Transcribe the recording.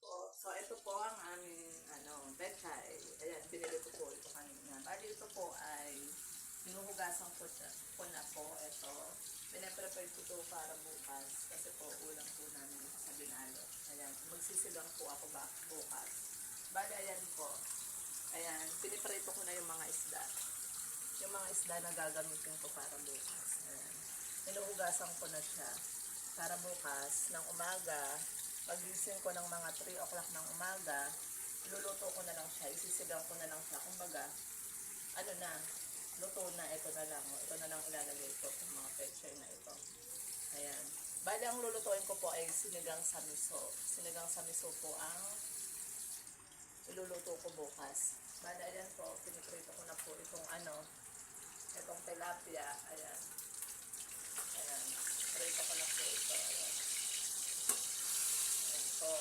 So, ito po ang aming pechay. Ayan, binili ko po ito kanina. Bali, ito po ay hinuhugasan ko na po. Ito, pinaprepare ko ito para bukas. Kasi po, ulam po namin sa binalo. Ayan, magsisigang po ako bukas. Bali, ayan po. Ayan, piniprito ko na yung mga isda. Yung mga isda na gagamitin ko para bukas. Ayan, hinuhugasan ko na siya para bukas ng umaga. Pagising ko ng mga 3 o'clock ng umaga, luluto ko na lang siya, isisigang ko na lang siya. Kumbaga, luto na, ito na lang. Ito na lang ilalagay ko sa mga pechay na ito. Ayan. Bali, ang lulutuin ko po ay sinigang sa miso. Sinigang sa miso po ang iluluto ko bukas. Bali, ayan po, piniprito ko na po itong tilapia. Ayan. Ayan. Prito ko na po ito. Ayan. Ayan po.